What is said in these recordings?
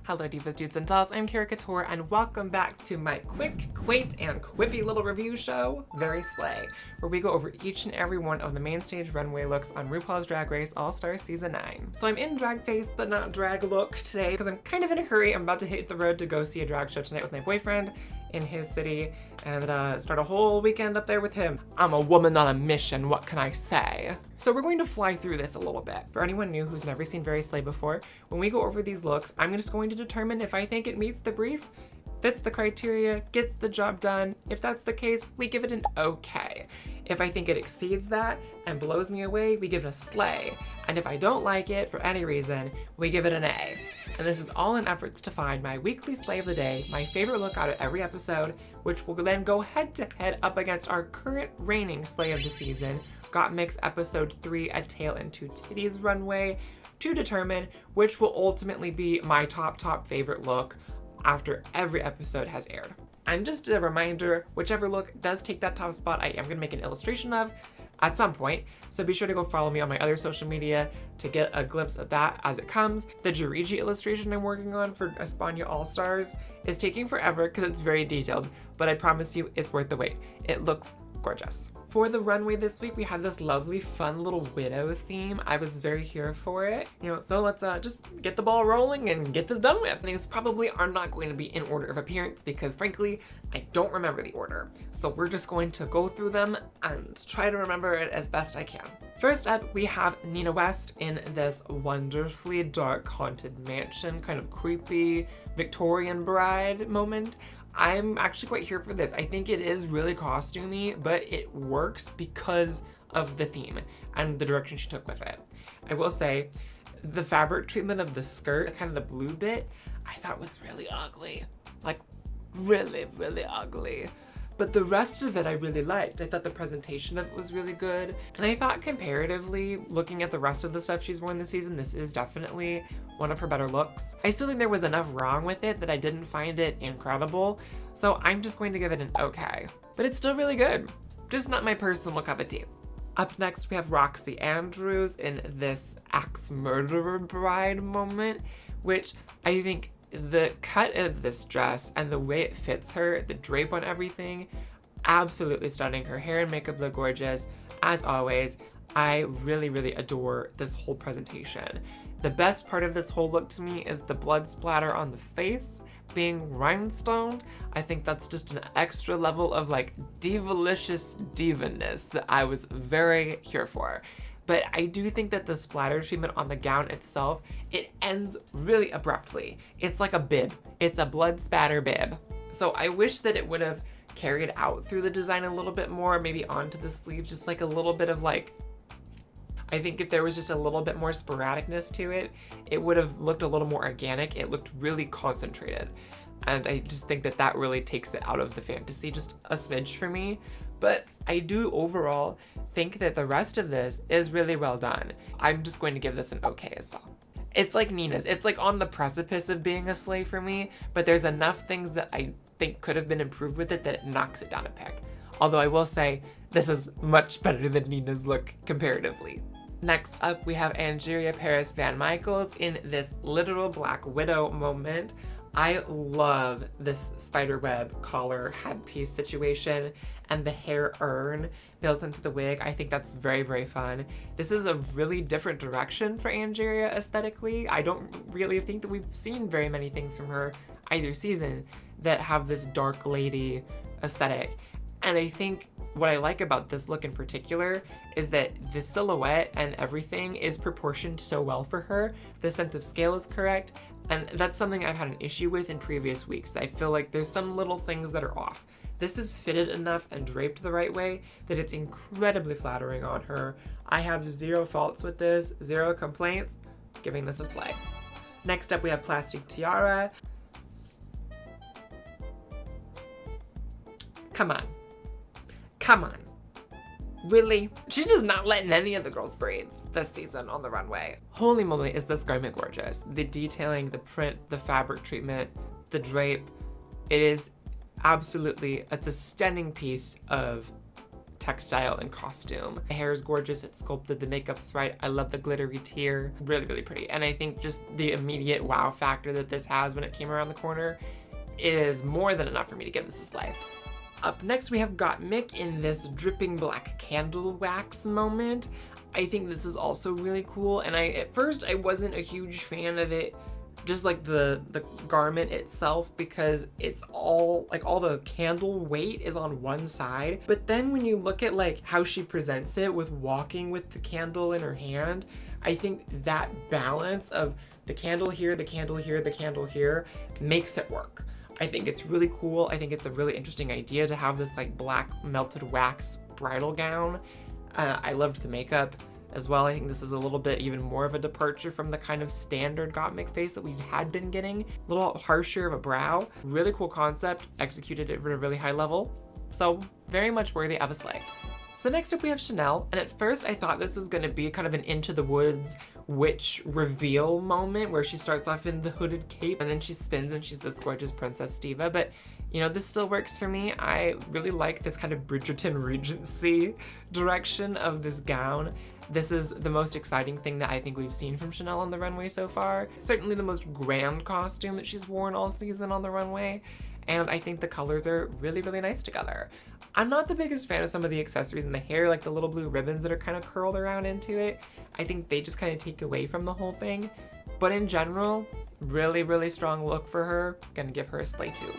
Hello divas, dudes, and dolls, I'm Kara Couture, and welcome back to my quick, quaint, and quippy little review show, Very Slay, where we go over each and every one of the main stage runway looks on RuPaul's Drag Race All-Star Season 9. So I'm in drag face, but not drag look today, because I'm kind of in a hurry. I'm about to hit the road to go see a drag show tonight with my boyfriend in his city, and start a whole weekend up there with him. I'm a woman on a mission, what can I say? So we're going to fly through this a little bit. For anyone new who's never seen Very Slay before, when we go over these looks, I'm just going to determine if I think it meets the brief, fits the criteria, gets the job done. If that's the case, we give it an okay. If I think it exceeds that and blows me away, we give it a slay. And if I don't like it for any reason, we give it an A. And this is all in efforts to find my weekly slay of the day, my favorite look out of every episode, which will then go head to head up against our current reigning slay of the season, Got Mix episode 3, A Tail and Two Titties Runway, to determine which will ultimately be my top favorite look after every episode has aired. And just a reminder, whichever look does take that top spot, I am gonna make an illustration of at some point, so be sure to go follow me on my other social media to get a glimpse of that as it comes. The Jarigi illustration I'm working on for Espana All-Stars is taking forever because it's very detailed, but I promise you it's worth the wait. It looks gorgeous. For the runway this week, we have this lovely, fun little widow theme. I was very here for it. So let's just get the ball rolling and get this done with. Things probably are not going to be in order of appearance because frankly, I don't remember the order. So we're just going to go through them and try to remember it as best I can. First up, we have Nina West in this wonderfully dark haunted mansion, kind of creepy Victorian bride moment. I'm actually quite here for this. I think it is really costumey, but it works because of the theme and the direction she took with it. I will say, the fabric treatment of the skirt, kind of the blue bit, I thought was really ugly. Like, really, really ugly. But the rest of it I really liked. I thought the presentation of it was really good. And I thought comparatively, looking at the rest of the stuff she's worn this season, this is definitely one of her better looks. I still think there was enough wrong with it that I didn't find it incredible. So I'm just going to give it an okay. But it's still really good. Just not my personal cup of tea. Up next, we have Roxy Andrews in this axe murderer bride moment, which I think the cut of this dress and the way it fits her, the drape on everything, absolutely stunning. Her hair and makeup look gorgeous. As always, I really, really adore this whole presentation. The best part of this whole look to me is the blood splatter on the face being rhinestoned. I think that's just an extra level of like divalicious divaness that I was very here for. But I do think that the splatter treatment on the gown itself, it ends really abruptly. It's like a bib. It's a blood spatter bib. So I wish that it would have carried out through the design a little bit more, maybe onto the sleeves, just like a little bit of like, I think if there was just a little bit more sporadicness to it, it would have looked a little more organic. It looked really concentrated. And I just think that that really takes it out of the fantasy just a smidge for me. But I do overall think that the rest of this is really well done. I'm just going to give this an okay as well. It's like Nina's. It's like on the precipice of being a slay for me, but there's enough things that I think could have been improved with it that it knocks it down a peg. Although I will say, this is much better than Nina's look comparatively. Next up, we have Angeria Paris Van Michaels in this literal Black Widow moment. I love this spiderweb collar headpiece situation and the hair urn built into the wig. I think that's very, very fun. This is a really different direction for Angeria aesthetically. I don't really think that we've seen very many things from her either season that have this dark lady aesthetic. And I think what I like about this look in particular is that the silhouette and everything is proportioned so well for her. The sense of scale is correct, and that's something I've had an issue with in previous weeks. I feel like there's some little things that are off. This is fitted enough and draped the right way that it's incredibly flattering on her. I have zero faults with this, zero complaints, giving this a slay. Next up, we have Plastic Tiara. Come on. Come on. Really? She's just not letting any of the girls breathe this season on the runway. Holy moly, is this garment gorgeous. The detailing, the print, the fabric treatment, the drape. It is absolutely, it's a stunning piece of textile and costume. The hair is gorgeous, it's sculpted, the makeup's right. I love the glittery tear. Really, really pretty. And I think just the immediate wow factor that this has when it came around the corner is more than enough for me to give this a slay. Up next, we have Gottmik in this dripping black candle wax moment. I think this is also really cool, and at first I wasn't a huge fan of it, just like the garment itself, because it's all the candle weight is on one side. But then when you look at like how she presents it with walking with the candle in her hand, I think that balance of the candle here, the candle here, the candle here makes it work. I think it's really cool. I think it's a really interesting idea to have this like black melted wax bridal gown. I loved the makeup as well. I think this is a little bit even more of a departure from the kind of standard Gottmik face that we had been getting. A little harsher of a brow. Really cool concept, executed at a really high level. So very much worthy of a slay. So next up we have Chanel, and at first I thought this was gonna be kind of an Into the Woods witch reveal moment where she starts off in the hooded cape and then she spins and she's this gorgeous princess diva, but you know, this still works for me. I really like this kind of Bridgerton Regency direction of this gown. This is the most exciting thing that I think we've seen from Chanel on the runway so far. Certainly the most grand costume that she's worn all season on the runway, and I think the colors are really, really nice together. I'm not the biggest fan of some of the accessories in the hair, like the little blue ribbons that are kind of curled around into it. I think they just kind of take away from the whole thing. But in general, really, really strong look for her. Gonna give her a slay too.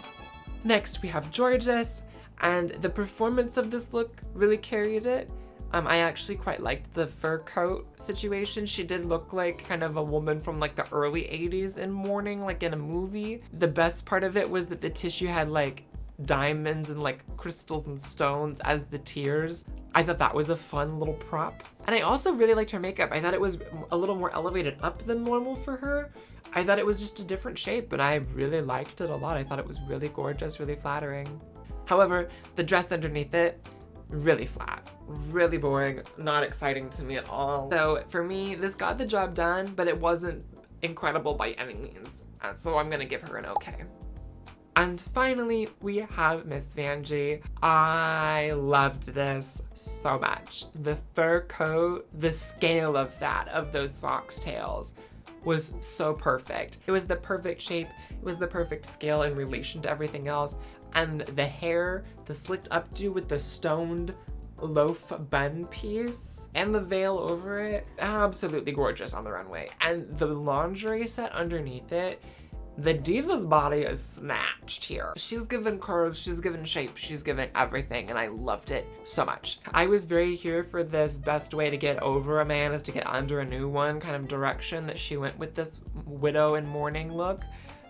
Next, we have Gorgeous, and the performance of this look really carried it. I actually quite liked the fur coat situation. She did look like kind of a woman from like the early 80s in mourning, like in a movie. The best part of it was that the tissue had like diamonds and like crystals and stones as the tears. I thought that was a fun little prop. And I also really liked her makeup. I thought it was a little more elevated up than normal for her. I thought it was just a different shape, but I really liked it a lot. I thought it was really gorgeous, really flattering. However, the dress underneath it, really flat, really boring, not exciting to me at all. So for me, this got the job done, but it wasn't incredible by any means. So I'm gonna give her an okay. And finally, we have Miss Vanjie. I loved this so much. The fur coat, the scale of that, of those foxtails, was so perfect. It was the perfect shape, it was the perfect scale in relation to everything else. And the hair, the slicked updo with the stoned loaf bun piece and the veil over it, absolutely gorgeous on the runway. And the lingerie set underneath it, the diva's body is snatched here. She's given curves, she's given shape, she's given everything, and I loved it so much. I was very here for this best way to get over a man is to get under a new one kind of direction that she went with this widow in mourning look.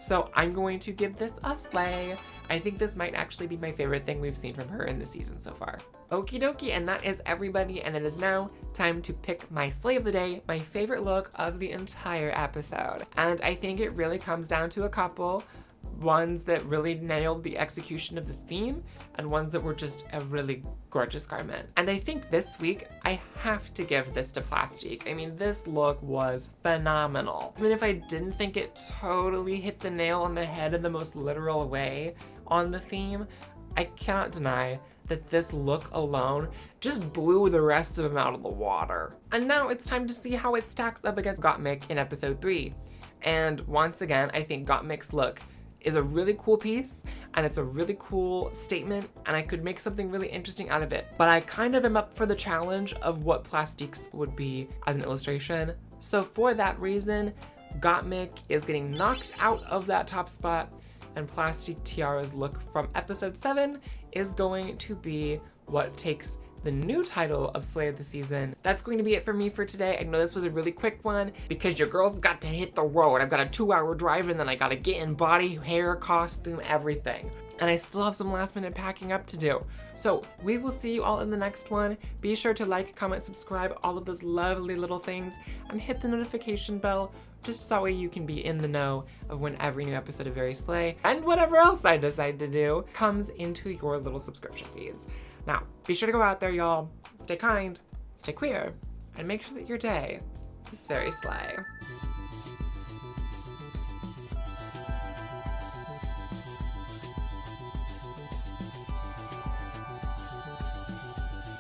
So I'm going to give this a slay. I think this might actually be my favorite thing we've seen from her in the season so far. Okie dokie, and that is everybody, and it is now time to pick my slay of the day, my favorite look of the entire episode. And I think it really comes down to a couple. Ones that really nailed the execution of the theme, and ones that were just a really gorgeous garment. And I think this week, I have to give this to Plastique. I mean, this look was phenomenal. Even if I didn't think it totally hit the nail on the head in the most literal way on the theme, I cannot deny that this look alone just blew the rest of them out of the water. And now it's time to see how it stacks up against Gottmik in episode 3. And once again, I think Gottmik's look is a really cool piece, and it's a really cool statement, and I could make something really interesting out of it. But I kind of am up for the challenge of what Plastique's would be as an illustration. So for that reason, Gottmik is getting knocked out of that top spot, and Plastique Tiara's look from episode 7 is going to be what takes the new title of Slay of the Season. That's going to be it for me for today. I know this was a really quick one because your girl's got to hit the road. I've got a 2-hour drive and then I gotta get in body, hair, costume, everything. And I still have some last minute packing up to do. So we will see you all in the next one. Be sure to like, comment, subscribe, all of those lovely little things, and hit the notification bell just so that way you can be in the know of when every new episode of Very Slay and whatever else I decide to do comes into your little subscription feeds. Now, be sure to go out there, y'all. Stay kind, stay queer, and make sure that your day is very slay.